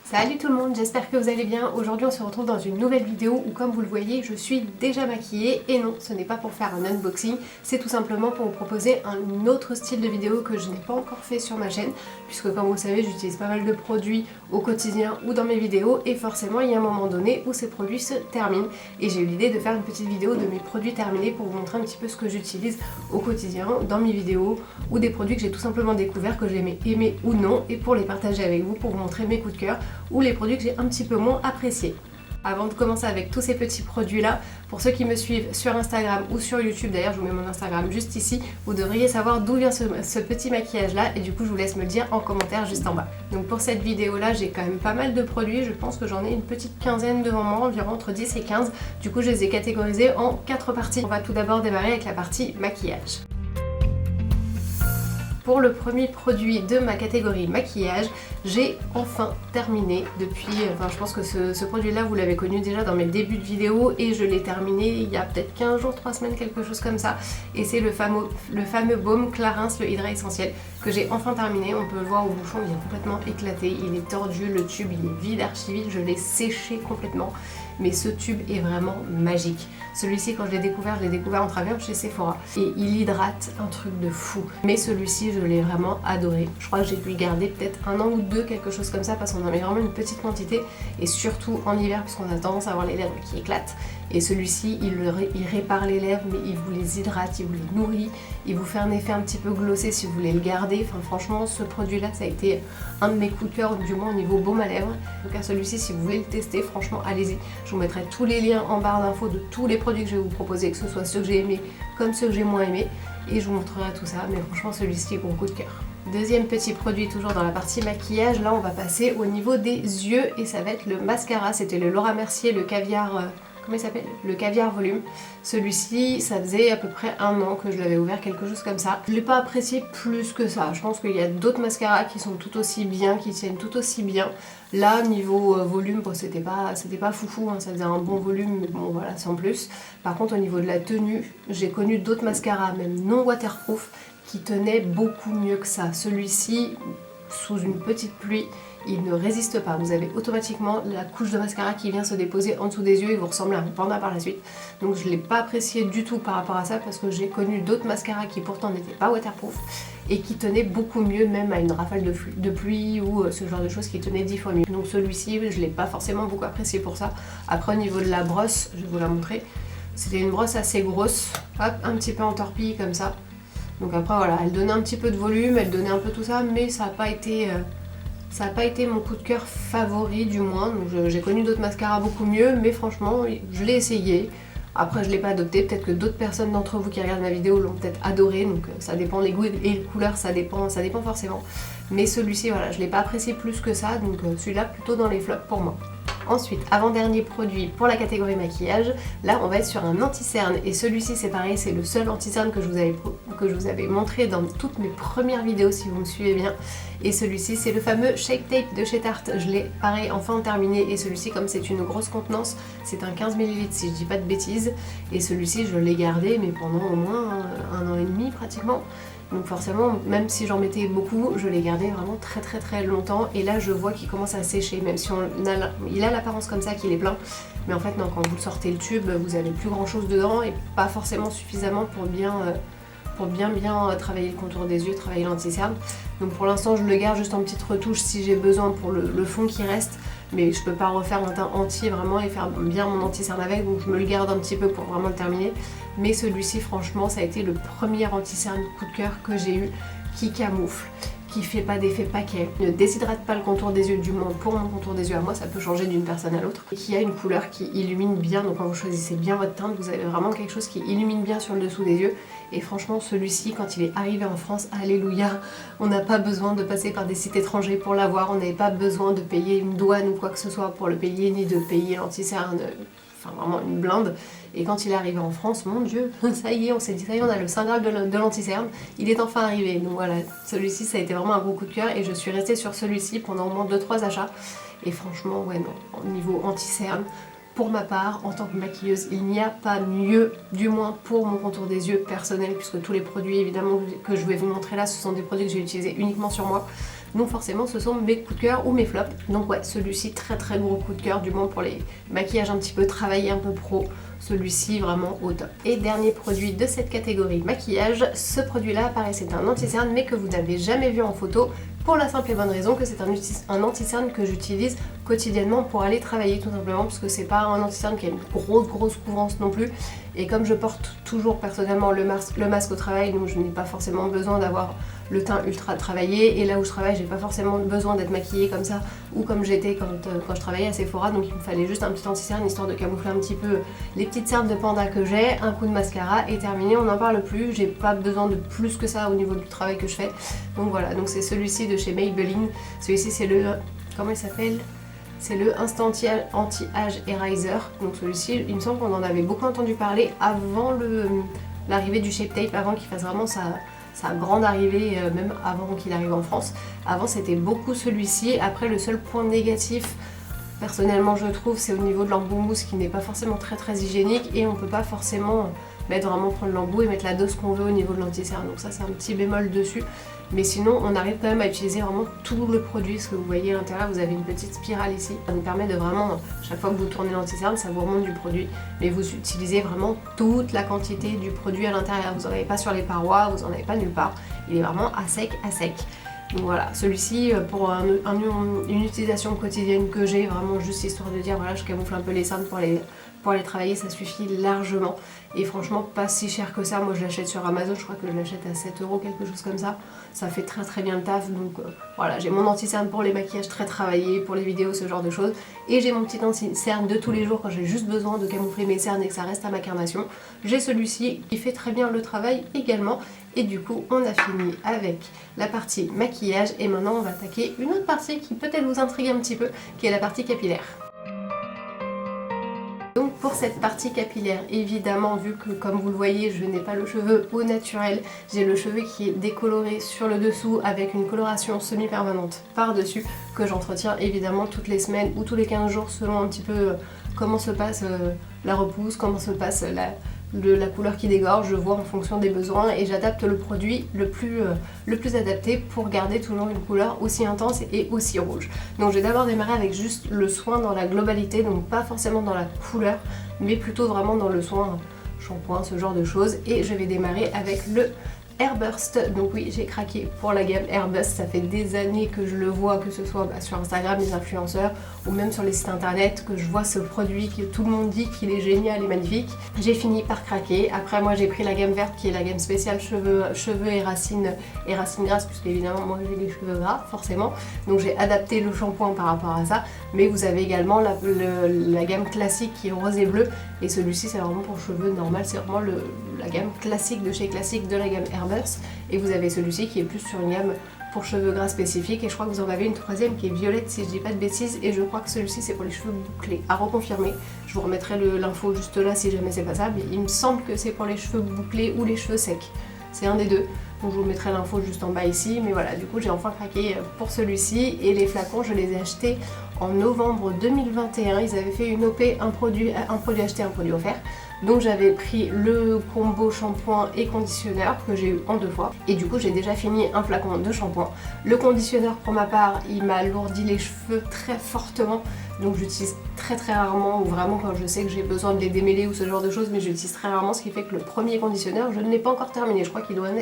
Salut tout le monde, j'espère que vous allez bien. Aujourd'hui on se retrouve dans une nouvelle vidéo où comme vous le voyez je suis déjà maquillée et non ce n'est pas pour faire un unboxing, c'est tout simplement pour vous proposer un autre style de vidéo que je n'ai pas encore fait sur ma chaîne puisque comme vous le savez j'utilise pas mal de produits au quotidien ou dans mes vidéos et forcément il y a un moment donné où ces produits se terminent et j'ai eu l'idée de faire une petite vidéo de mes produits terminés pour vous montrer un petit peu ce que j'utilise au quotidien dans mes vidéos ou des produits que j'ai tout simplement découverts, que j'ai aimé ou non et pour les partager avec vous, pour vous montrer mes coups de cœur ou les produits que j'ai un petit peu moins appréciés. Avant de commencer avec tous ces petits produits là, pour ceux qui me suivent sur Instagram ou sur YouTube, d'ailleurs je vous mets mon Instagram juste ici, vous devriez savoir d'où vient ce petit maquillage là et du coup je vous laisse me le dire en commentaire juste en bas. Donc pour cette vidéo là j'ai quand même pas mal de produits, je pense que j'en ai une petite quinzaine devant moi, environ entre 10 et 15, du coup je les ai catégorisés en 4 parties. On va tout d'abord démarrer avec la partie maquillage. Pour le premier produit de ma catégorie maquillage, j'ai enfin terminé depuis, je pense que ce produit là vous l'avez connu déjà dans mes débuts de vidéo et je l'ai terminé il y a peut-être 15 jours, 3 semaines, quelque chose comme ça et c'est le fameux baume Clarins, le Hydra Essentiel que j'ai enfin terminé. On peut le voir au bouchon, il est complètement éclaté, il est tordu, le tube il est vide, archi vide, je l'ai séché complètement mais ce tube est vraiment magique. Celui-ci quand je l'ai découvert en travaillant chez Sephora et il hydrate un truc de fou. Mais celui-ci je l'ai vraiment adoré. Je crois que j'ai pu le garder peut-être 1 an ou 2, quelque chose comme ça parce qu'on en met vraiment une petite quantité et surtout en hiver parce qu'on a tendance à avoir les lèvres qui éclatent. Et celui-ci il répare les lèvres mais il vous les hydrate, il vous les nourrit, il vous fait un effet un petit peu glossé si vous voulez le garder. Enfin franchement ce produit là ça a été un de mes coups de cœur, du moins au niveau baume à lèvres. Donc à celui-ci si vous voulez le tester franchement allez-y. Je vous mettrai tous les liens en barre d'infos de tous les produits que je vais vous proposer, que ce soit ceux que j'ai aimés comme ceux que j'ai moins aimés et je vous montrerai tout ça mais franchement celui-ci est gros coup de cœur. Deuxième petit produit toujours dans la partie maquillage, là on va passer au niveau des yeux et ça va être le mascara, c'était le Laura Mercier, le caviar... comment il s'appelle? Le caviar volume. Celui-ci, ça faisait à peu près 1 an que je l'avais ouvert, quelque chose comme ça. Je l'ai pas apprécié plus que ça. Je pense qu'il y a d'autres mascaras qui sont tout aussi bien, qui tiennent tout aussi bien. Là, niveau volume, bon, c'était pas foufou, hein, ça faisait un bon volume, mais bon voilà, sans plus. Par contre, au niveau de la tenue, j'ai connu d'autres mascaras, même non waterproof, qui tenaient beaucoup mieux que ça. Celui-ci, sous une petite pluie, il ne résiste pas. Vous avez automatiquement la couche de mascara qui vient se déposer en dessous des yeux et vous ressemble à un panda par la suite. Donc je ne l'ai pas apprécié du tout par rapport à ça parce que j'ai connu d'autres mascaras qui pourtant n'étaient pas waterproof et qui tenaient beaucoup mieux même à une rafale de pluie ou ce genre de choses qui tenaient 10 fois mieux. Donc celui-ci je ne l'ai pas forcément beaucoup apprécié pour ça. Après au niveau de la brosse, je vais vous la montrer. C'était une brosse assez grosse, hop, un petit peu en torpille comme ça. Donc après voilà, elle donnait un petit peu de volume, elle donnait un peu tout ça mais ça n'a pas été mon coup de cœur favori du moins. J'ai connu d'autres mascaras beaucoup mieux, mais franchement, je l'ai essayé. Après, je ne l'ai pas adopté. Peut-être que d'autres personnes d'entre vous qui regardent ma vidéo l'ont peut-être adoré. Donc ça dépend, les goûts et les couleurs, ça dépend forcément. Mais celui-ci, voilà, je ne l'ai pas apprécié plus que ça. Donc celui-là, plutôt dans les flops pour moi. Ensuite, avant-dernier produit pour la catégorie maquillage, là on va être sur un anti-cerne et celui-ci c'est pareil, c'est le seul anti-cerne que je vous avais montré dans toutes mes premières vidéos si vous me suivez bien. Et celui-ci c'est le fameux Shape Tape de chez Tarte, je l'ai pareil enfin terminé et celui-ci comme c'est une grosse contenance, c'est un 15 ml si je dis pas de bêtises et celui-ci je l'ai gardé mais pendant au moins 1 an et demi pratiquement. Donc forcément, même si j'en mettais beaucoup, je l'ai gardé vraiment très longtemps. Et là, je vois qu'il commence à sécher, même si il a l'apparence comme ça qu'il est plein. Mais en fait, non, quand vous sortez le tube, vous avez plus grand chose dedans et pas forcément suffisamment pour bien travailler le contour des yeux, travailler l'anti-cerne. Donc pour l'instant, je le garde juste en petite retouche si j'ai besoin pour le fond qui reste. Mais je peux pas refaire mon teint entier vraiment et faire bien mon anti-cerne avec, donc je me le garde un petit peu pour vraiment le terminer. Mais celui-ci franchement ça a été le premier anti-cerne coup de cœur que j'ai eu qui camoufle, qui fait pas d'effet paquet, ne déshydrate pas le contour des yeux, du moins pour mon contour des yeux à moi, ça peut changer d'une personne à l'autre, et qui a une couleur qui illumine bien, donc quand vous choisissez bien votre teinte, vous avez vraiment quelque chose qui illumine bien sur le dessous des yeux, et franchement celui-ci quand il est arrivé en France, alléluia, on n'a pas besoin de passer par des sites étrangers pour l'avoir, on n'avait pas besoin de payer une douane ou quoi que ce soit pour le payer, ni de payer l'anti-cerne, enfin vraiment une blinde. Et quand il est arrivé en France, mon dieu, ça y est, on s'est dit ça y est, on a le Saint Graal de l'anti-cerne, il est enfin arrivé. Donc voilà, celui-ci ça a été vraiment un gros coup de cœur et je suis restée sur celui-ci pendant au moins 2-3 achats. Et franchement, ouais non, au niveau anti-cerne, pour ma part, en tant que maquilleuse, il n'y a pas mieux, du moins pour mon contour des yeux personnel, puisque tous les produits évidemment que je vais vous montrer là, ce sont des produits que j'ai utilisés uniquement sur moi. Donc forcément ce sont mes coups de cœur ou mes flops. Donc ouais, celui-ci très très gros coup de cœur, du moins pour les maquillages un petit peu travaillés, un peu pro. Celui-ci vraiment au top. Et dernier produit de cette catégorie maquillage, ce produit là pareil c'est un anti-cerne mais que vous n'avez jamais vu en photo, pour la simple et bonne raison que c'est un anti-cerne que j'utilise quotidiennement pour aller travailler tout simplement, parce que c'est pas un anti-cerne qui a une grosse couvrance non plus, et comme je porte toujours personnellement le masque au travail, donc je n'ai pas forcément besoin d'avoir le teint ultra travaillé, et là où je travaille j'ai pas forcément besoin d'être maquillée comme ça ou comme j'étais quand je travaillais à Sephora, donc il me fallait juste un petit anti-cerne histoire de camoufler un petit peu les petites cernes de panda que j'ai, un coup de mascara et terminé, on n'en parle plus, j'ai pas besoin de plus que ça au niveau du travail que je fais. Donc voilà, donc c'est celui-ci de chez Maybelline, celui-ci c'est le, comment il s'appelle, c'est le Instant Anti-Age Eraser. Donc celui-ci, il me semble qu'on en avait beaucoup entendu parler avant l'arrivée du Shape Tape, avant qu'il fasse vraiment sa grande arrivée, même avant qu'il arrive en France. Avant c'était beaucoup celui-ci. Après le seul point négatif, personnellement je trouve, c'est au niveau de l'embout mousse qui n'est pas forcément très hygiénique, et on peut pas forcément prendre l'embout et mettre la dose qu'on veut au niveau de l'anti-cerne. Donc ça c'est un petit bémol dessus. Mais sinon on arrive quand même à utiliser vraiment tout le produit, ce que vous voyez à l'intérieur, vous avez une petite spirale ici. Ça vous permet de vraiment, chaque fois que vous tournez l'anti-cerne, ça vous remonte du produit, mais vous utilisez vraiment toute la quantité du produit à l'intérieur. Vous n'en avez pas sur les parois, vous n'en avez pas nulle part, il est vraiment à sec. Donc voilà, celui-ci pour une utilisation quotidienne que j'ai, vraiment juste histoire de dire voilà, je camoufle un peu les cernes pour aller travailler, ça suffit largement. Et franchement pas si cher que ça, moi je l'achète sur Amazon, je crois que je l'achète à 7 €, quelque chose comme ça. Ça fait très bien le taf, donc voilà, j'ai mon anti-cerne pour les maquillages très travaillés, pour les vidéos, ce genre de choses. Et j'ai mon petit anti-cerne de tous les jours quand j'ai juste besoin de camoufler mes cernes et que ça reste à ma carnation. J'ai celui-ci qui fait très bien le travail également. Et du coup on a fini avec la partie maquillage et maintenant on va attaquer une autre partie qui peut-être vous intrigue un petit peu, qui est la partie capillaire. Donc pour cette partie capillaire, évidemment, vu que comme vous le voyez je n'ai pas le cheveu au naturel, j'ai le cheveu qui est décoloré sur le dessous avec une coloration semi-permanente par-dessus que j'entretiens évidemment toutes les semaines ou tous les 15 jours selon un petit peu comment se passe la repousse, comment se passe la couleur qui dégorge, je vois en fonction des besoins et j'adapte le produit le plus adapté pour garder toujours une couleur aussi intense et aussi rouge. Donc je vais d'abord démarrer avec juste le soin dans la globalité, donc pas forcément dans la couleur, mais plutôt vraiment dans le soin, shampoing, ce genre de choses. Et je vais démarrer avec le Airburst. Donc oui, j'ai craqué pour la gamme Airburst, ça fait des années que je le vois, que ce soit sur Instagram, les influenceurs ou même sur les sites internet, que je vois ce produit, que tout le monde dit qu'il est génial et magnifique. J'ai fini par craquer. Après moi j'ai pris la gamme verte qui est la gamme spéciale cheveux et racines grasses, puisque évidemment moi j'ai des cheveux gras forcément, donc j'ai adapté le shampoing par rapport à ça. Mais vous avez également la gamme classique qui est rose et bleu, et celui-ci c'est vraiment pour cheveux normal, c'est vraiment la gamme classique de chez classique de la gamme Airburst. Et vous avez celui-ci qui est plus sur une gamme pour cheveux gras spécifiques, et je crois que vous en avez une troisième qui est violette si je dis pas de bêtises, et je crois que celui-ci c'est pour les cheveux bouclés, à reconfirmer. Je vous remettrai l'info juste là si jamais c'est pas ça, mais il me semble que c'est pour les cheveux bouclés ou les cheveux secs, c'est un des deux. Donc je vous mettrai l'info juste en bas ici, mais voilà, du coup j'ai enfin craqué pour celui-ci. Et les flacons je les ai achetés en novembre 2021, ils avaient fait une OP, un produit acheté, un produit offert. Donc j'avais pris le combo shampoing et conditionneur que j'ai eu en 2 fois. Et du coup j'ai déjà fini un flacon de shampoing. Le conditionneur pour ma part, il m'a alourdi les cheveux très fortement. Donc j'utilise très rarement, ou vraiment quand je sais que j'ai besoin de les démêler ou ce genre de choses, mais j'utilise très rarement, ce qui fait que le premier conditionneur, je ne l'ai pas encore terminé. Je crois qu'il doit en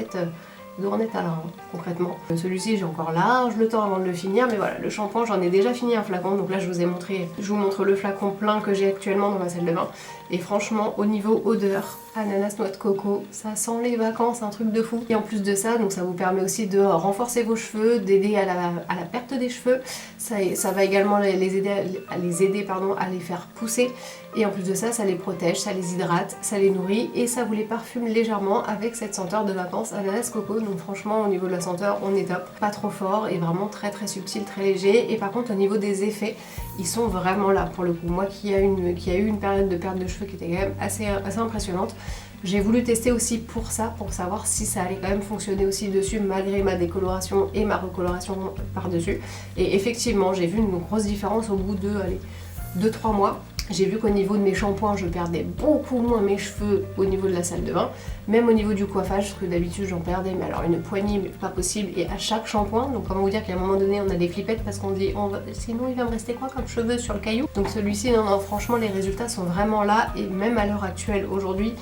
être à là, concrètement. Celui-ci j'ai encore large le temps avant de le finir, mais voilà, le shampoing j'en ai déjà fini un flacon, donc là je vous montre le flacon plein que j'ai actuellement dans ma salle de bain. Et franchement au niveau odeur, ananas, noix de coco, ça sent les vacances, un truc de fou. Et en plus de ça, donc ça vous permet aussi de renforcer vos cheveux, d'aider à la perte des cheveux. Ça va également les aider à les faire pousser. Et en plus de ça, ça les protège, ça les hydrate, ça les nourrit et ça vous les parfume légèrement avec cette senteur de vacances ananas coco. Donc franchement au niveau de la senteur on est top, pas trop fort et vraiment très subtil, très léger. Et par contre au niveau des effets, ils sont vraiment là pour le coup. Moi qui a eu une période de perte de cheveux qui était quand même assez impressionnante, j'ai voulu tester aussi pour ça, pour savoir si ça allait quand même fonctionner aussi dessus malgré ma décoloration et ma recoloration par dessus. Et effectivement j'ai vu une grosse différence au bout de 2-3 mois. J'ai vu qu'au niveau de mes shampoings, je perdais beaucoup moins mes cheveux au niveau de la salle de bain, même au niveau du coiffage, parce que d'habitude j'en perdais, mais alors une poignée, mais pas possible, et à chaque shampoing. Donc comment vous dire qu'à un moment donné on a des flippettes parce qu'on dit sinon il va me rester quoi comme cheveux sur le caillou. Donc celui-ci, non, franchement les résultats sont vraiment là, et même à l'heure actuelle, aujourd'hui,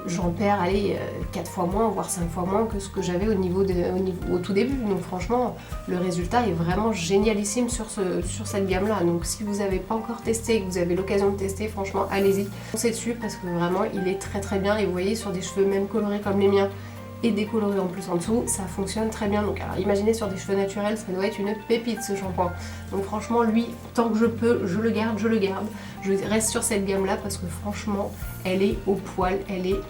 j'en perds, allez, 4 fois moins, voire 5 fois moins que ce que j'avais au tout début. Donc franchement, le résultat est vraiment génialissime sur cette gamme-là. Donc si vous n'avez pas encore testé et que vous avez l'occasion de tester, franchement, allez-y. Foncez dessus parce que vraiment, il est très très bien. Et vous voyez, sur des cheveux même colorés comme les miens, et décoloré en plus en dessous, ça fonctionne très bien. Donc alors imaginez sur des cheveux naturels, ça doit être une pépite ce shampoing. Donc franchement lui, tant que je peux, je le garde. Je reste sur cette gamme là parce que franchement, elle est au poil, elle est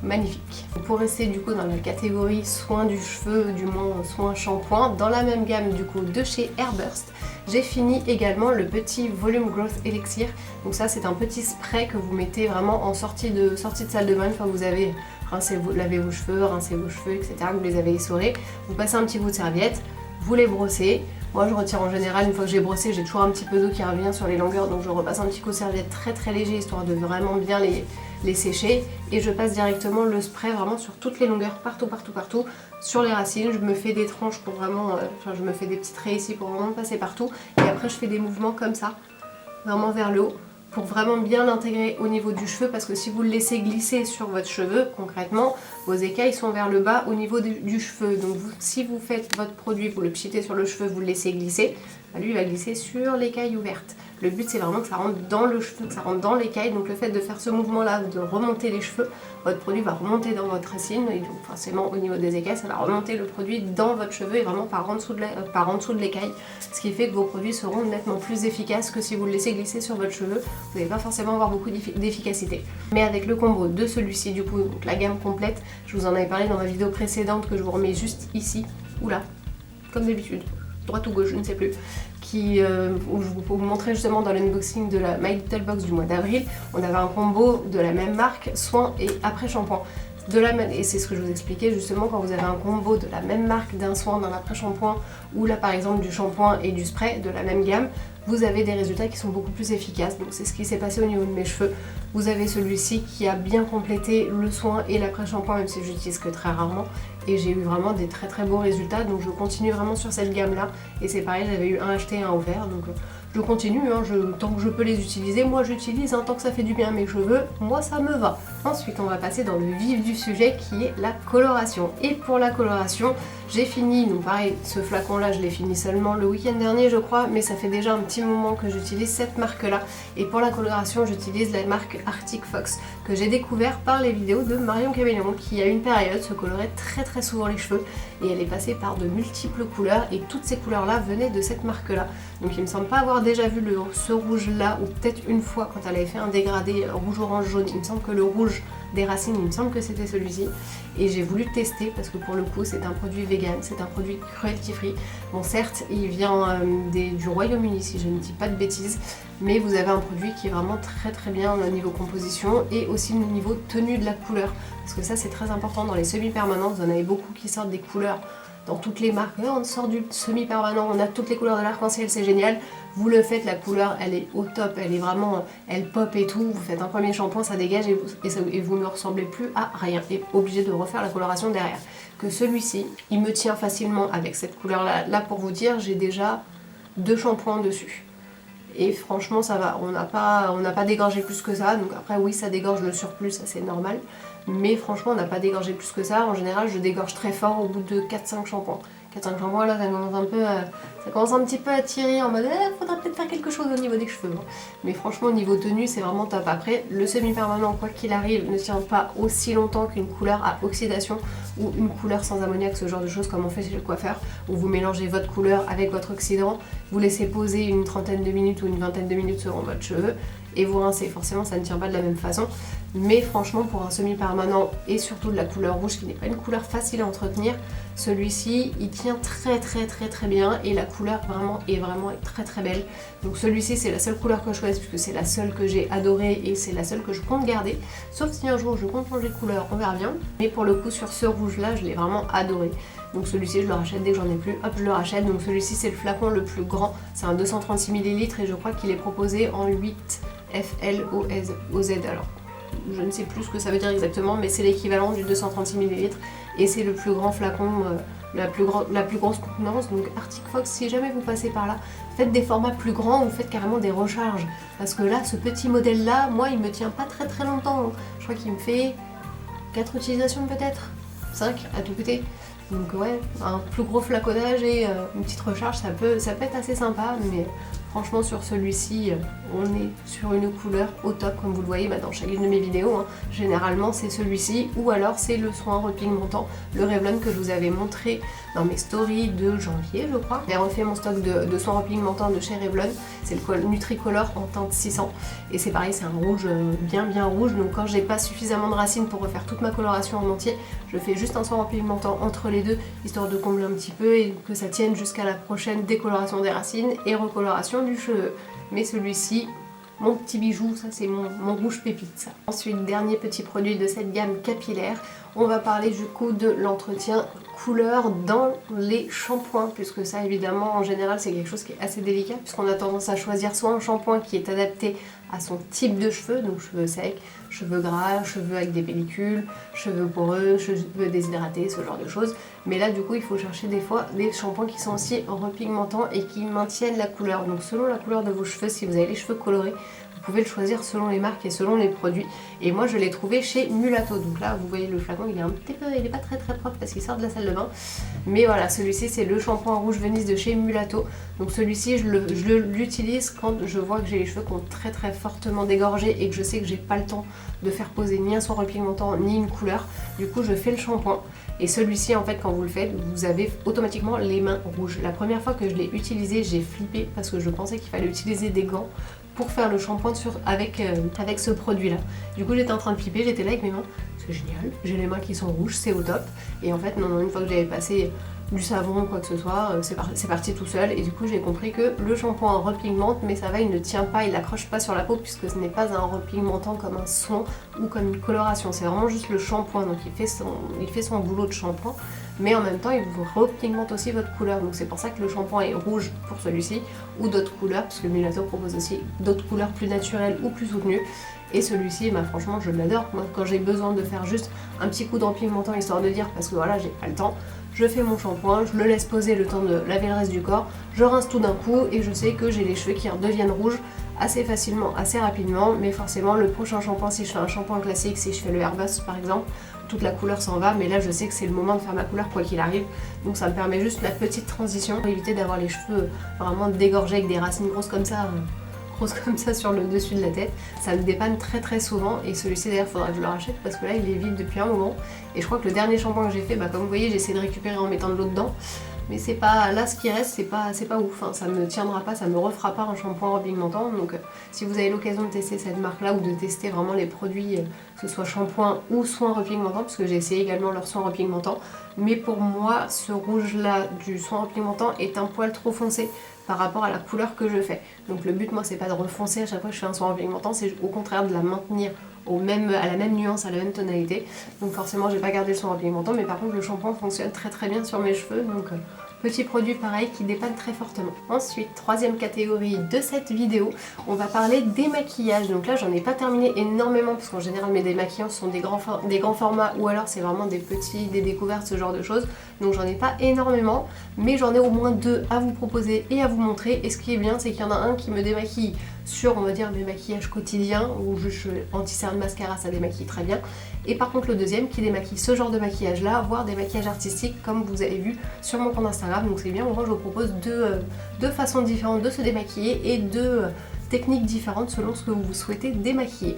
magnifique. Pour rester du coup dans la catégorie soins du cheveu, du moins soins shampoing, dans la même gamme du coup de chez Airburst, j'ai fini également le petit Volume Growth Elixir. Donc ça c'est un petit spray que vous mettez vraiment en sortie de salle de bain une fois que vous avez lavé vos cheveux, etc., que vous les avez essorés. Vous passez un petit bout de serviette, vous les brossez. Moi je retire en général, une fois que j'ai brossé, j'ai toujours un petit peu d'eau qui revient sur les longueurs, donc je repasse un petit coup de serviette très très léger histoire de vraiment bien les sécher, et je passe directement le spray vraiment sur toutes les longueurs, partout, sur les racines. Je me fais des tranches pour vraiment, je me fais des petits traits ici pour vraiment passer partout, et après je fais des mouvements comme ça, vraiment vers le haut, pour vraiment bien l'intégrer au niveau du cheveu, parce que si vous le laissez glisser sur votre cheveu, concrètement, vos écailles sont vers le bas au niveau du cheveu. Donc si vous faites votre produit, vous le pchitez sur le cheveu, vous le laissez glisser, bah lui il va glisser sur l'écaille ouverte. Le but c'est vraiment que ça rentre dans le cheveu, que ça rentre dans l'écaille, donc le fait de faire ce mouvement là, de remonter les cheveux, votre produit va remonter dans votre racine, et donc forcément au niveau des écailles, ça va remonter le produit dans votre cheveu et vraiment par en dessous de l'écaille, ce qui fait que vos produits seront nettement plus efficaces que si vous le laissez glisser sur votre cheveu. Vous n'allez pas forcément avoir beaucoup d'efficacité. Mais avec le combo de celui-ci, du coup, donc la gamme complète, je vous en avais parlé dans ma vidéo précédente que je vous remets juste ici, ou là, comme d'habitude, droite ou gauche, je ne sais plus, où je vous montrais justement dans l'unboxing de la My Little Box du mois d'avril, on avait un combo de la même marque, soin et après shampoing. Et c'est ce que je vous expliquais justement, quand vous avez un combo de la même marque, d'un soin, d'un après-shampoing, ou là par exemple du shampoing et du spray de la même gamme, vous avez des résultats qui sont beaucoup plus efficaces. Donc c'est ce qui s'est passé au niveau de mes cheveux. Vous avez celui-ci qui a bien complété le soin et l'après-shampoing, même si je l'utilise que très rarement, et j'ai eu vraiment des très très beaux résultats. Donc je continue vraiment sur cette gamme là, et c'est pareil, j'avais eu un acheté et un offert, donc je continue, tant que je peux les utiliser, moi j'utilise, tant que ça fait du bien à mes cheveux, moi ça me va. Ensuite on va passer dans le vif du sujet qui est la coloration. Et pour la coloration, j'ai fini, donc pareil, ce flacon là je l'ai fini seulement le week-end dernier je crois, mais ça fait déjà un petit moment que j'utilise cette marque là. Et pour la coloration j'utilise la marque Arctic Fox, que j'ai découvert par les vidéos de Marion Caméléon, qui à une période se colorait très très souvent les cheveux, et elle est passée par de multiples couleurs, et toutes ces couleurs là venaient de cette marque là. Donc il me semble pas avoir déjà vu ce rouge là, ou peut-être une fois quand elle avait fait un dégradé rouge orange jaune, il me semble que le rouge des racines, il me semble que c'était celui-ci, et j'ai voulu tester parce que pour le coup c'est un produit vegan, c'est un produit cruelty free. Bon certes il vient du Royaume-Uni si je ne dis pas de bêtises, mais vous avez un produit qui est vraiment très très bien au niveau composition et aussi au niveau tenue de la couleur, parce que ça c'est très important dans les semi-permanents. Vous en avez beaucoup qui sortent des couleurs dans toutes les marques, on sort du semi-permanent, on a toutes les couleurs de l'arc-en-ciel, c'est génial. Vous le faites, la couleur elle est au top, elle est vraiment, elle pop et tout, vous faites un premier shampoing, ça dégage et vous ne ressemblez plus à rien, et obligé de refaire la coloration derrière. Que celui-ci, il me tient facilement avec cette couleur là, pour vous dire, j'ai déjà 2 shampoings dessus. Et franchement ça va, on n'a pas dégorgé plus que ça, donc après oui ça dégorge le surplus, ça c'est normal, mais franchement on n'a pas dégorgé plus que ça. En général je dégorge très fort au bout de 4-5 shampoings. 4-5 shampoings là ça commence un petit peu à tirer en mode faudra peut-être faire quelque chose au niveau des cheveux. Mais franchement au niveau tenue c'est vraiment top. Après le semi-permanent quoi qu'il arrive ne tient pas aussi longtemps qu'une couleur à oxydation ou une couleur sans ammoniac, ce genre de choses comme on fait chez le coiffeur, où vous mélangez votre couleur avec votre oxydant, vous laissez poser une trentaine de minutes ou une vingtaine de minutes selon votre cheveu et vous rincez. Forcément ça ne tient pas de la même façon, mais franchement pour un semi-permanent et surtout de la couleur rouge qui n'est pas une couleur facile à entretenir, celui-ci il tient très bien et la couleur est vraiment très très belle. Donc celui-ci c'est la seule couleur que je choisis puisque c'est la seule que j'ai adorée et c'est la seule que je compte garder, sauf si un jour je compte changer de couleur, on verra bien. Mais pour le coup sur ce rouge là je l'ai vraiment adoré. Donc celui-ci je le rachète dès que j'en ai plus, hop je le rachète. Donc celui-ci c'est le flacon le plus grand, c'est un 236 ml et je crois qu'il est proposé en 8 FLOZ. Alors je ne sais plus ce que ça veut dire exactement, mais c'est l'équivalent du 236 ml et c'est le plus grand flacon, la plus grosse contenance. Donc Arctic Fox, si jamais vous passez par là, faites des formats plus grands ou faites carrément des recharges, parce que là ce petit modèle là, moi il me tient pas très longtemps. Je crois qu'il me fait 4 utilisations peut-être, 5 à tout péter. Donc ouais, un plus gros flaconnage et une petite recharge, ça peut être assez sympa, mais franchement sur celui-ci, on est sur une couleur au top, comme vous le voyez dans chacune de mes vidéos. Hein. Généralement c'est celui-ci, ou alors c'est le soin repigmentant, le Revlon que je vous avais montré dans mes stories de janvier, je crois. J'ai refait mon stock de soins repigmentants de chez Revlon, c'est le Nutricolor en teinte 600, et c'est pareil, c'est un rouge bien rouge, donc quand j'ai pas suffisamment de racines pour refaire toute ma coloration en entier, je fais juste un soin repigmentant entre les deux, histoire de combler un petit peu et que ça tienne jusqu'à la prochaine décoloration des racines et recoloration du cheveu. Mais celui-ci, mon petit bijou, ça c'est mon rouge pépite ça. Ensuite, dernier petit produit de cette gamme capillaire, on va parler du coup de l'entretien couleur dans les shampoings, puisque ça évidemment en général c'est quelque chose qui est assez délicat, puisqu'on a tendance à choisir soit un shampoing qui est adapté à son type de cheveux, donc cheveux secs, cheveux gras, cheveux avec des pellicules, cheveux poreux, cheveux déshydratés, ce genre de choses. Mais là du coup il faut chercher des fois des shampoings qui sont aussi repigmentants et qui maintiennent la couleur. Donc selon la couleur de vos cheveux, si vous avez les cheveux colorés, vous pouvez le choisir selon les marques et selon les produits. Et moi je l'ai trouvé chez Mulatto. Donc là vous voyez le flacon, il est un petit peu, il est pas très propre parce qu'il sort de la salle de bain. Mais voilà, celui-ci c'est le shampoing rouge Venise de chez Mulatto. Donc celui-ci je l'utilise quand je vois que j'ai les cheveux qui ont très fortement dégorgé et que je sais que j'ai pas le temps de faire poser ni un soin repigmentant ni une couleur. Du coup je fais le shampoing. Et celui-ci en fait quand vous le faites, vous avez automatiquement les mains rouges. La première fois que je l'ai utilisé, j'ai flippé parce que je pensais qu'il fallait utiliser des gants pour faire le shampoing avec ce produit là. Du coup j'étais en train de flipper, j'étais là avec mes mains, c'est génial, j'ai les mains qui sont rouges, c'est au top. Et en fait non, une fois que j'avais passé du savon ou quoi que ce soit, c'est parti tout seul. Et du coup j'ai compris que le shampoing repigmente, mais ça va, il ne tient pas, il n'accroche pas sur la peau puisque ce n'est pas un repigmentant comme un soin ou comme une coloration, c'est vraiment juste le shampoing. Donc il fait son boulot de shampoing, mais en même temps il vous repigmente aussi votre couleur. Donc c'est pour ça que le shampoing est rouge pour celui-ci, ou d'autres couleurs, parce que Mulatto propose aussi d'autres couleurs plus naturelles ou plus soutenues. Et celui-ci, franchement je l'adore. Moi quand j'ai besoin de faire juste un petit coup de repigmentant histoire de dire, parce que voilà j'ai pas le temps, je fais mon shampoing, je le laisse poser le temps de laver le reste du corps, je rince tout d'un coup et je sais que j'ai les cheveux qui redeviennent rouges assez facilement, assez rapidement. Mais forcément le prochain shampoing, si je fais un shampoing classique, si je fais le Airbus par exemple, toute la couleur s'en va, mais là je sais que c'est le moment de faire ma couleur quoi qu'il arrive. Donc ça me permet juste la petite transition pour éviter d'avoir les cheveux vraiment dégorgés avec des racines grosses comme ça sur le dessus de la tête. Ça me dépanne très souvent, et celui-ci d'ailleurs faudra que je le rachète parce que là il est vide depuis un moment. Et je crois que le dernier shampoing que j'ai fait, comme vous voyez, j'ai essayé de récupérer en mettant de l'eau dedans, mais c'est pas, là ce qui reste c'est pas ouf, hein. Ça me tiendra pas, ça me refera pas un shampoing repigmentant. Donc si vous avez l'occasion de tester cette marque là ou de tester vraiment les produits, que ce soit shampoing ou soin repigmentant, parce que j'ai essayé également leur soin repigmentant, mais pour moi ce rouge là du soin repigmentant est un poil trop foncé par rapport à la couleur que je fais. Donc le but moi c'est pas de refoncer à chaque fois que je fais un soin repigmentant, c'est au contraire de la maintenir à la même nuance, à la même tonalité. Donc forcément j'ai pas gardé le soin repigmentant, mais par contre le shampoing fonctionne très bien sur mes cheveux. Donc petit produit pareil qui dépanne très fortement. Ensuite, troisième catégorie de cette vidéo, on va parler des maquillages. Donc là j'en ai pas terminé énormément parce qu'en général mes démaquillants sont des grands formats, ou alors c'est vraiment des découvertes, ce genre de choses. Donc j'en ai pas énormément, mais j'en ai au moins 2 à vous proposer et à vous montrer. Et ce qui est bien, c'est qu'il y en a un qui me démaquille sur, on va dire, mes maquillages quotidiens, où juste anti-cerne mascara, ça démaquille très bien. Et par contre le deuxième qui démaquille ce genre de maquillage là, voire des maquillages artistiques comme vous avez vu sur mon compte Instagram. Donc c'est bien, au moins je vous propose deux façons différentes de se démaquiller et 2 techniques différentes selon ce que vous souhaitez démaquiller.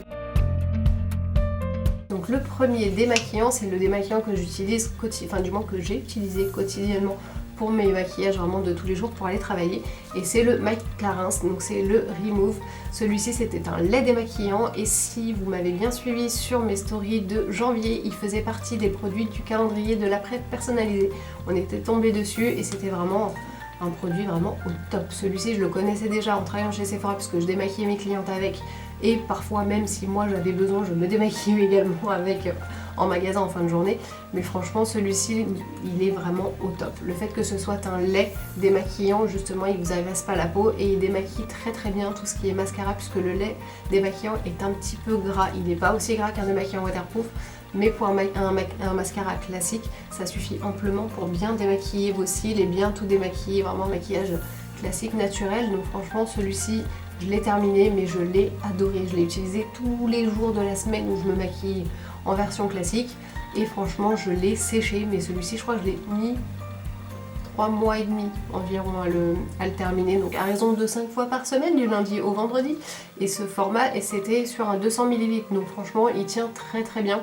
Donc le premier démaquillant, c'est le démaquillant que j'utilise, enfin du moins que j'ai utilisé quotidiennement pour mes maquillages vraiment de tous les jours pour aller travailler, et c'est le Mike Clarins, donc c'est le Remove. Celui-ci c'était un lait démaquillant, et si vous m'avez bien suivi sur mes stories de janvier, il faisait partie des produits du calendrier de l'après personnalisé. On était tombé dessus et c'était vraiment un produit vraiment au top. Celui-ci je le connaissais déjà en travaillant chez Sephora puisque je démaquillais mes clientes avec, et parfois même si moi j'avais besoin je me démaquillais également avec en magasin en fin de journée, mais franchement celui-ci il est vraiment au top. Le fait que ce soit un lait démaquillant, justement il vous agresse pas la peau et il démaquille très très bien tout ce qui est mascara, puisque le lait démaquillant est un petit peu gras, il n'est pas aussi gras qu'un démaquillant waterproof, mais pour un mascara classique ça suffit amplement pour bien démaquiller vos cils et bien tout démaquiller, vraiment un maquillage classique naturel. Donc franchement celui-ci je l'ai terminé, mais je l'ai adoré, je l'ai utilisé tous les jours de la semaine où je me maquille en version classique, et franchement je l'ai séché, mais celui-ci je crois que je l'ai mis 3 mois et demi environ à le terminer, donc à raison de 5 fois par semaine du lundi au vendredi, et ce format, et c'était sur un 200 ml, donc franchement il tient très très bien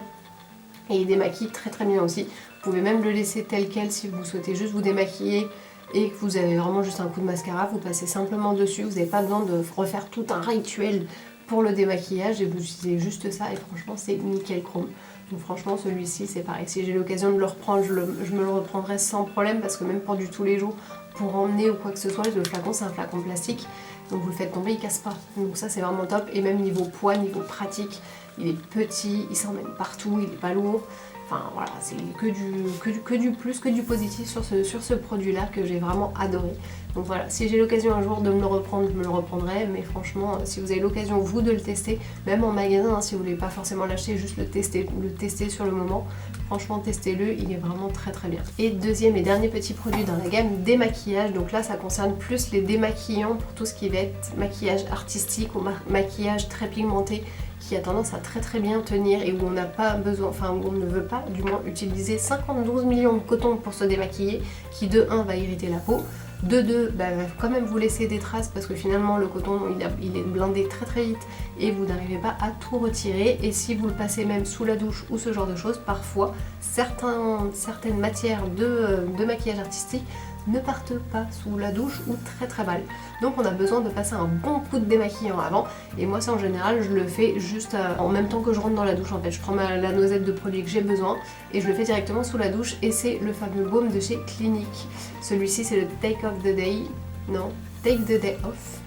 et il démaquille très très bien aussi. Vous pouvez même le laisser tel quel si vous souhaitez juste vous démaquiller et que vous avez vraiment juste un coup de mascara, vous passez simplement dessus, vous n'avez pas besoin de refaire tout un rituel pour le démaquillage, et vous utilisez juste ça, et franchement c'est nickel chrome. Donc franchement celui-ci c'est pareil, si j'ai l'occasion de le reprendre, je me le reprendrai sans problème, parce que même pour du tous les jours, pour emmener ou quoi que ce soit, le flacon c'est un flacon plastique, donc vous le faites tomber, il casse pas. Donc ça c'est vraiment top, et même niveau poids, niveau pratique, il est petit, il s'emmène partout, il est pas lourd. Enfin voilà, c'est que du plus, que du positif sur ce produit-là que j'ai vraiment adoré. Donc voilà, si j'ai l'occasion un jour de me le reprendre, je me le reprendrai. Mais franchement, si vous avez l'occasion vous de le tester, même en magasin, hein, si vous voulez pas forcément l'acheter, juste le tester sur le moment, franchement testez-le, il est vraiment très très bien. Et deuxième et dernier petit produit dans la gamme démaquillage, donc là ça concerne plus les démaquillants pour tout ce qui va être maquillage artistique ou maquillage très pigmenté, qui a tendance à très très bien tenir, et où on n'a pas besoin, enfin où on ne veut pas du moins utiliser 52 millions de coton pour se démaquiller, qui de 1 va irriter la peau, de 2 va quand même vous laisser des traces, parce que finalement le coton il est blindé très très vite et vous n'arrivez pas à tout retirer, et si vous le passez même sous la douche ou ce genre de choses, parfois certaines matières de maquillage artistique ne partent pas sous la douche ou très très mal. Donc on a besoin de passer un bon coup de démaquillant avant, et moi ça en général je le fais juste en même temps que je rentre dans la douche. En fait je prends la noisette de produit que j'ai besoin et je le fais directement sous la douche, et c'est le fameux baume de chez Clinique. Celui-ci c'est le Take the Day Off,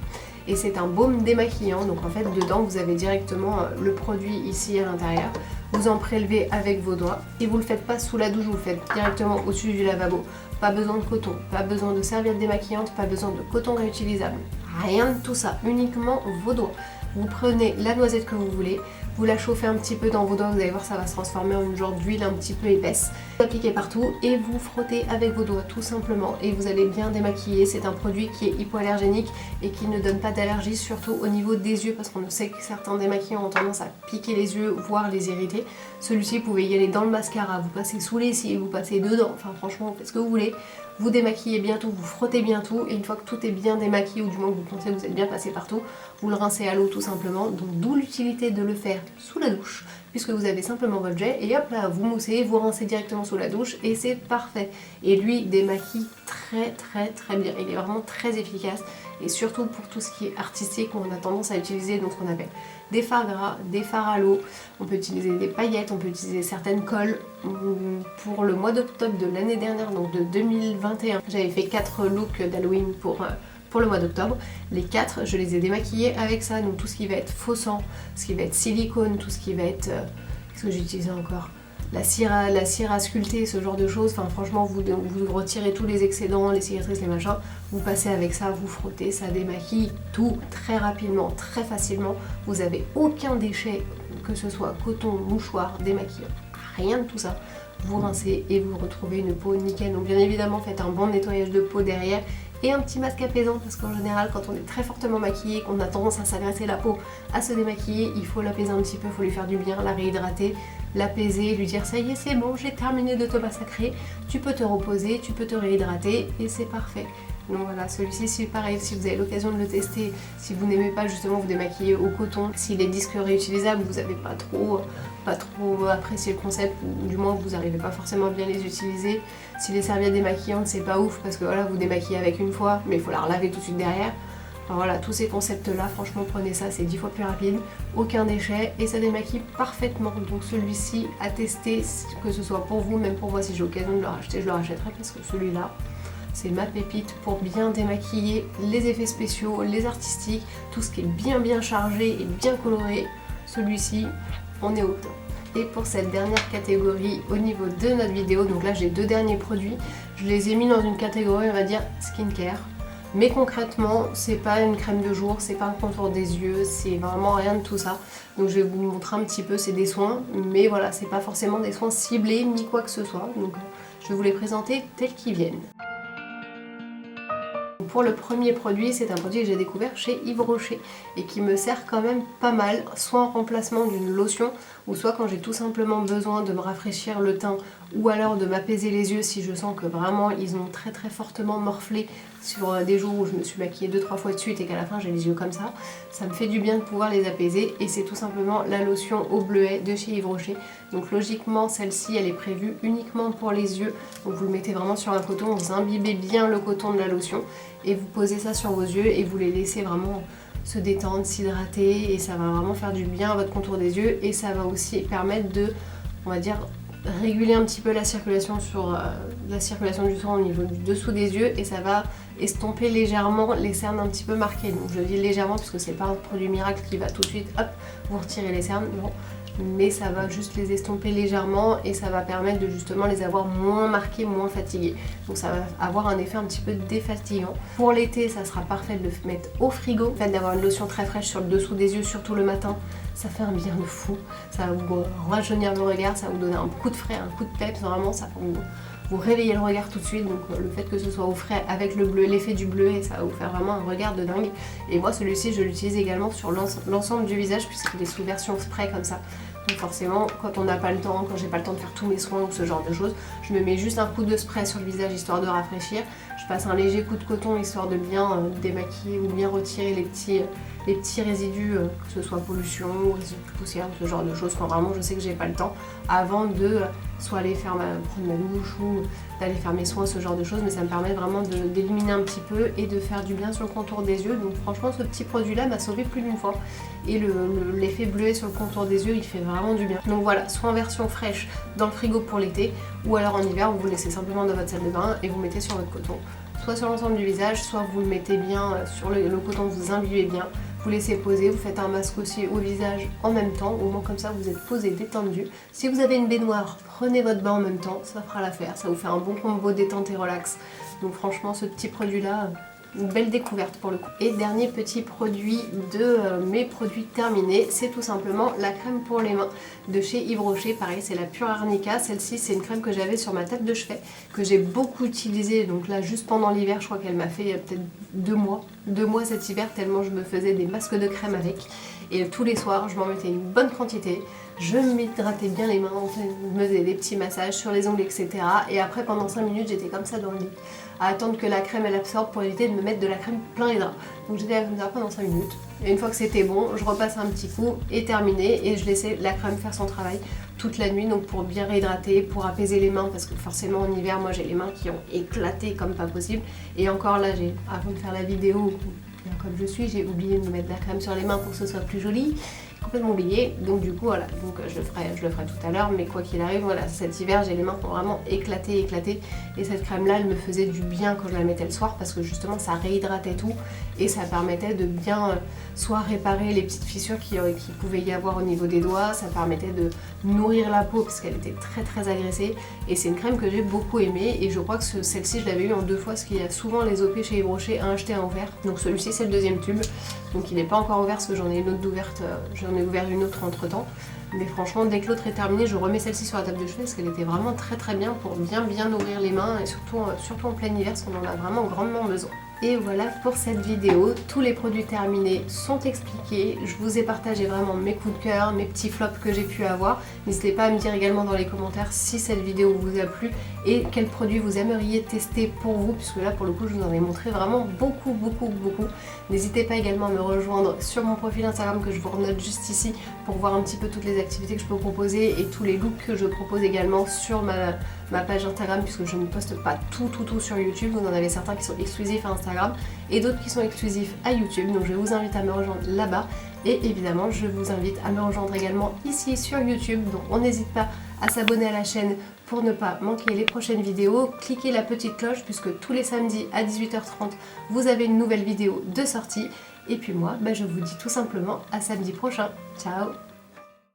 et c'est un baume démaquillant. Donc en fait dedans vous avez directement le produit ici à l'intérieur, vous en prélevez avec vos doigts, et vous le faites pas sous la douche, vous le faites directement au-dessus du lavabo. Pas besoin de coton, pas besoin de serviette démaquillante, pas besoin de coton réutilisable, rien de tout ça, uniquement vos doigts. Vous prenez la noisette que vous voulez, vous la chauffez un petit peu dans vos doigts, vous allez voir ça va se transformer en une genre d'huile un petit peu épaisse. Vous appliquez partout et vous frottez avec vos doigts tout simplement, et vous allez bien démaquiller. C'est un produit qui est hypoallergénique et qui ne donne pas d'allergie, surtout au niveau des yeux, parce qu'on sait que certains démaquillants ont tendance à piquer les yeux, voire les irriter. Celui-ci, vous pouvez y aller dans le mascara, vous passez sous les cils, vous passez dedans, enfin franchement vous faites ce que vous voulez. Vous démaquillez bien tout, vous frottez bien tout, et une fois que tout est bien démaquillé, ou du moins que vous pensez que vous êtes bien passé partout, vous le rincez à l'eau tout simplement. Donc d'où l'utilité de le faire sous la douche, puisque vous avez simplement votre jet, et hop là, vous moussez, vous rincez directement sous la douche, et c'est parfait. Et lui démaquille très très très bien, il est vraiment très efficace, et surtout pour tout ce qui est artistique, on a tendance à utiliser donc ce qu'on appelle des fards gras, des fards à l'eau, on peut utiliser des paillettes, on peut utiliser certaines colles. Pour le mois d'octobre de l'année dernière, donc de 2021, j'avais fait 4 looks d'Halloween pour le mois d'octobre. Les 4, je les ai démaquillés avec ça, donc tout ce qui va être faux sang, ce qui va être silicone, tout ce qui va être... qu'est-ce que j'ai utilisé encore ? La cire à sculpter, ce genre de choses. Enfin franchement vous retirez tous les excédents, les cicatrices, les machins, vous passez avec ça, vous frottez, ça démaquille tout très rapidement, très facilement. Vous avez aucun déchet, que ce soit coton, mouchoir, démaquillant, rien de tout ça. Vous rincez et vous retrouvez une peau nickel. Donc bien évidemment faites un bon nettoyage de peau derrière, et un petit masque apaisant, parce qu'en général quand on est très fortement maquillé, qu'on a tendance à s'agresser la peau, à se démaquiller, il faut l'apaiser un petit peu, il faut lui faire du bien, la réhydrater, l'apaiser, lui dire ça y est c'est bon, j'ai terminé de te massacrer, tu peux te reposer, tu peux te réhydrater, et c'est parfait. Donc voilà, celui-ci c'est pareil, si vous avez l'occasion de le tester, si vous n'aimez pas justement vous démaquiller au coton, si les disques réutilisables vous n'avez pas trop apprécié le concept, ou du moins vous n'arrivez pas forcément à bien les utiliser, si les serviettes démaquillantes c'est pas ouf parce que voilà vous démaquillez avec une fois mais il faut la relaver tout de suite derrière. Enfin voilà, tous ces concepts là, franchement prenez ça, c'est 10 fois plus rapide, aucun déchet et ça démaquille parfaitement. Donc celui-ci à tester, que ce soit pour vous, même pour moi si j'ai l'occasion de le racheter, je le rachèterai parce que celui-là c'est ma pépite pour bien démaquiller les effets spéciaux, les artistiques, tout ce qui est bien chargé et bien coloré. Celui-ci, on est au top. Et pour cette dernière catégorie au niveau de notre vidéo, donc là j'ai 2 derniers produits, je les ai mis dans une catégorie on va dire skincare. Mais concrètement, c'est pas une crème de jour, c'est pas un contour des yeux, c'est vraiment rien de tout ça. Donc je vais vous montrer un petit peu, c'est des soins, mais voilà, c'est pas forcément des soins ciblés ni quoi que ce soit. Donc je vais vous les présenter tels qu'ils viennent. Pour le premier produit, c'est un produit que j'ai découvert chez Yves Rocher et qui me sert quand même pas mal, soit en remplacement d'une lotion ou soit quand j'ai tout simplement besoin de me rafraîchir le teint ou alors de m'apaiser les yeux si je sens que vraiment ils ont très fortement morflé sur des jours où je me suis maquillée 2-3 fois de suite et qu'à la fin j'ai les yeux comme ça. Ça me fait du bien de pouvoir les apaiser et c'est tout simplement la lotion au bleuet de chez Yves Rocher. Donc logiquement celle-ci elle est prévue uniquement pour les yeux, donc vous le mettez vraiment sur un coton, vous imbibez bien le coton de la lotion et vous posez ça sur vos yeux et vous les laissez vraiment se détendre, s'hydrater et ça va vraiment faire du bien à votre contour des yeux et ça va aussi permettre de, on va dire, réguler un petit peu la circulation du sang au niveau du dessous des yeux et ça va estomper légèrement les cernes un petit peu marquées. Donc je dis légèrement parce que c'est pas un produit miracle qui va tout de suite hop vous retirer les cernes, non. Mais ça va juste les estomper légèrement et ça va permettre de justement les avoir moins marqués, moins fatigués. Donc ça va avoir un effet un petit peu défatigant. Pour l'été, ça sera parfait de le mettre au frigo. Le fait d'avoir une lotion très fraîche sur le dessous des yeux, surtout le matin, ça fait un bien de fou. Ça va vous rajeunir le regard, ça va vous donner un coup de frais, un coup de peps, vraiment ça va vous réveiller le regard tout de suite. Donc le fait que ce soit au frais avec le bleu, l'effet du bleuet, ça va vous faire vraiment un regard de dingue. Et moi celui-ci je l'utilise également sur l'ensemble du visage puisqu'il est sous version spray comme ça. Donc forcément quand on n'a pas le temps, quand j'ai pas le temps de faire tous mes soins ou ce genre de choses, je me mets juste un coup de spray sur le visage histoire de rafraîchir. Je passe un léger coup de coton histoire de bien démaquiller ou bien retirer les petits résidus, que ce soit pollution ou résidus de poussière, ce genre de choses, quand vraiment je sais que j'ai pas le temps, avant de soit aller prendre ma douche ou d'aller faire mes soins, ce genre de choses, mais ça me permet vraiment d'éliminer un petit peu et de faire du bien sur le contour des yeux. Donc franchement ce petit produit là m'a sauvé plus d'une fois et l'effet bleuet sur le contour des yeux il fait vraiment du bien. Donc voilà, soit en version fraîche dans le frigo pour l'été ou alors en hiver vous le laissez simplement dans votre salle de bain et vous mettez sur votre coton, soit sur l'ensemble du visage, soit vous le mettez bien sur le coton, vous imbibez bien, vous laissez poser, vous faites un masque aussi au visage en même temps, au moins comme ça vous êtes posé, détendu. Si vous avez une baignoire, prenez votre bain en même temps, ça fera l'affaire, ça vous fait un bon combo détente et relax. Donc franchement ce petit produit là, une belle découverte pour le coup. Et dernier petit produit de mes produits terminés, c'est tout simplement la crème pour les mains de chez Yves Rocher. Pareil, c'est la Pure Arnica. Celle-ci, c'est une crème que j'avais sur ma table de chevet, que j'ai beaucoup utilisée. Donc là, juste pendant l'hiver, je crois qu'elle m'a fait peut-être 2 mois. 2 mois cet hiver, tellement je me faisais des masques de crème avec. Et tous les soirs, je m'en mettais une bonne quantité. Je m'hydratais bien les mains, je me faisais des petits massages sur les ongles, etc. Et après, pendant 5 minutes, j'étais comme ça dans le lit, à attendre que la crème elle absorbe pour éviter de me mettre de la crème plein les draps. Donc j'étais comme ça pendant 5 minutes. Et une fois que c'était bon, je repasse un petit coup et terminé. Et je laissais la crème faire son travail toute la nuit, donc pour bien réhydrater, pour apaiser les mains, parce que forcément en hiver, moi j'ai les mains qui ont éclaté comme pas possible. Et encore là, avant de faire la vidéo, comme je suis, j'ai oublié de me mettre de la crème sur les mains pour que ce soit plus joli. Complètement oublié, donc du coup voilà, donc je le ferai tout à l'heure, mais quoi qu'il arrive, voilà, cet hiver j'ai les mains qui ont vraiment éclaté, et cette crème là elle me faisait du bien quand je la mettais le soir parce que justement ça réhydratait tout et ça permettait de bien soit réparer les petites fissures qui pouvaient y avoir au niveau des doigts, ça permettait de nourrir la peau parce qu'elle était très agressée, et c'est une crème que j'ai beaucoup aimée et je crois que celle-ci je l'avais eu en 2 fois parce qu'il y a souvent les OP chez Yves Rocher, un acheté un ouvert, donc celui-ci c'est le 2e tube, donc il n'est pas encore ouvert parce que j'en ai une autre d'ouverte, j'en ai ouvert une autre entre temps, mais franchement dès que l'autre est terminée je remets celle-ci sur la table de chevet parce qu'elle était vraiment très bien pour bien nourrir les mains et surtout en plein hiver parce qu'on en a vraiment grandement besoin. Et voilà pour cette vidéo, tous les produits terminés sont expliqués, je vous ai partagé vraiment mes coups de cœur, mes petits flops que j'ai pu avoir. N'hésitez pas à me dire également dans les commentaires si cette vidéo vous a plu et quels produits vous aimeriez tester pour vous, puisque là pour le coup je vous en ai montré vraiment beaucoup. N'hésitez pas également à me rejoindre sur mon profil Instagram que je vous renote juste ici pour voir un petit peu toutes les activités que je peux proposer et tous les looks que je propose également sur ma page Instagram, puisque je ne poste pas tout sur YouTube. Vous en avez certains qui sont exclusifs à Instagram et d'autres qui sont exclusifs à YouTube, donc je vous invite à me rejoindre là-bas. Et évidemment je vous invite à me rejoindre également ici sur YouTube, donc on n'hésite pas à s'abonner à la chaîne pour ne pas manquer les prochaines vidéos. Cliquez la petite cloche puisque tous les samedis à 18h30 vous avez une nouvelle vidéo de sortie. Et puis moi je vous dis tout simplement à samedi prochain. Ciao.